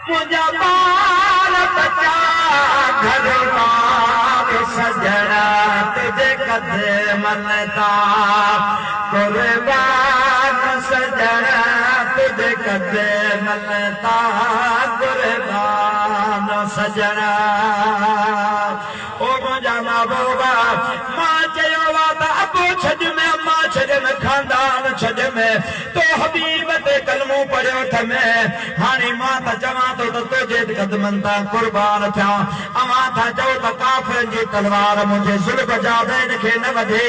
मुझा बाल बचा घर बार सजड़ा तुझे कदमन ता कुर्बान सजड़ा तुझे कदमन ता कुर्बान सजड़ा ओ मुझा महबूबा मां चयो वा त अबू छज में अम्मा छज में खानदान छज में तो हबीब ते कलमो पढ़ियो थमे हाणे मां त चवां तो तुझे कदमन ता कुर्बान थिया अवां था चओ त काफ़िरनि जी तलवार मुंहिंजे ज़ुल्फ़ जा बैन खे न वधे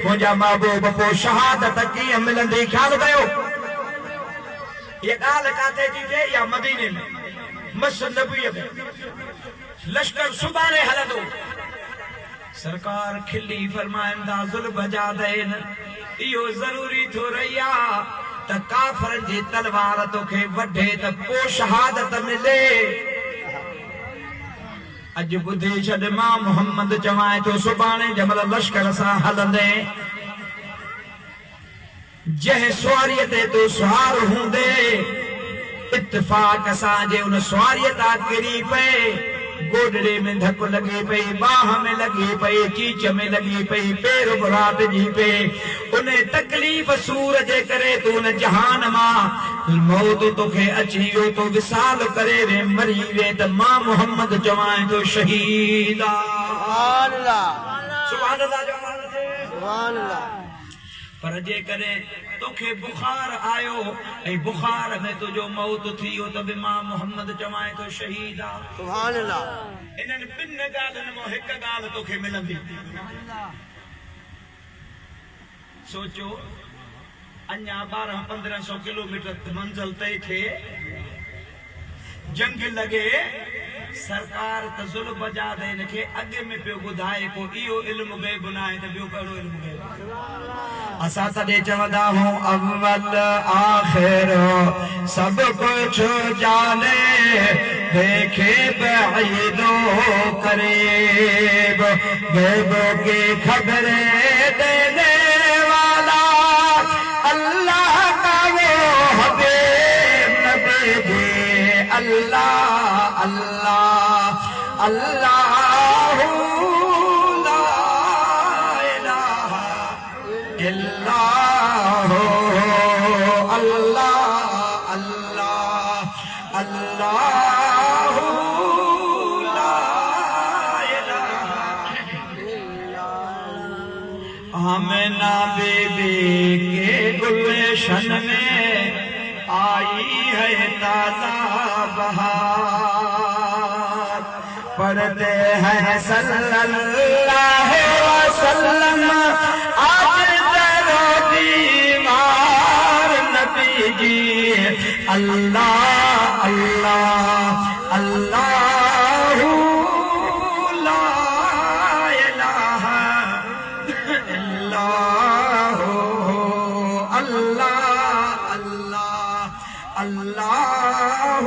मुंहिंजा महबूब पोइ शहादत कीअं मिलंदी ख़्यालु कयो ये ॻाल्हि काथे थी थिए या मदीने में मस्जिद नबवीअ में लश्कर सुभाणे हलंदो सरकार खिली फरमाइनि था ज़ुल्फ़ जा दैन इहो ज़रूरी थो रही आहे त काफ़िरनि जी तलवार तोखे वढे त पोइ शहादत मिले अज बुधी छॾ मां मोहम्मद चवाए थो सुभाणे जमल लश्कर सां हलंदे जंहिं सुवारीअ ते तूं सुवार हूंदे इत्तिफ़ाक़ सां जे उन सुवारीअ तां किरी पए गोडड़े में धक लगी पई बाह में लगी पई चीच में लगी पई पैर बुरात जी पे उन्हें तकलीफ सूर जे करे तू न जहान मां मौत तोखे अची वियो तो विसाल करे वे मरी वे त मां मोहम्मद चवाए तो शहीद सुभान अल्लाह सुभान अल्लाह सुभान अल्लाह पर जे करे तोखे बुखार आयो ऐ बुखार में तुझो मौत थियो त बि मां मोहम्मद चवाए तो शहीद आ सुभान अल्लाह इन्हनि ॿिन ॻाल्हियुनि मां हिकु ॻाल्हि तोखे मिलंदी सोचो अञा 1200-1500 किलोमीटर मंज़िल तय थे जंग लगे सरकार त ज़ुल्फ़ जा दैन खे अॻु में पियो ॿुधाए को इहो इल्मु ग़ैब न आहे त ॿियो कहिड़ो इल्मु ग़ैब असां तॾहिं चवंदा हूं अव्वल आख़िर सभु कुझु जाने देखे बईदो करीब ग़ैब की ख़बरें देने वाला अल्लाह का वो हबीब नबी जी अल्लाह अल्लाह अल्लाह ला इलाहा इल्लाह अल्लाह अल्लाह अल्लाह ला इलाहा इल्लाह आमिना बीबी के गुलशन में आई है ताजा बहार पढ़ते हैं सल्लल्लाहु अलैहि वसल्लम आज तेरो दीवार नबी जी अल्लाह अल्लाह अल्लाह ला इलाहा इल्लाह अल्लाह अल्लाह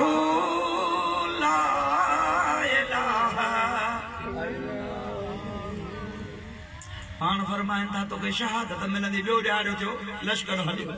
ला इलाहा हाण फरमाइनि था तोखे शहादत मिलंदी ॿियो ॾियारो थियो लश्कर हलियो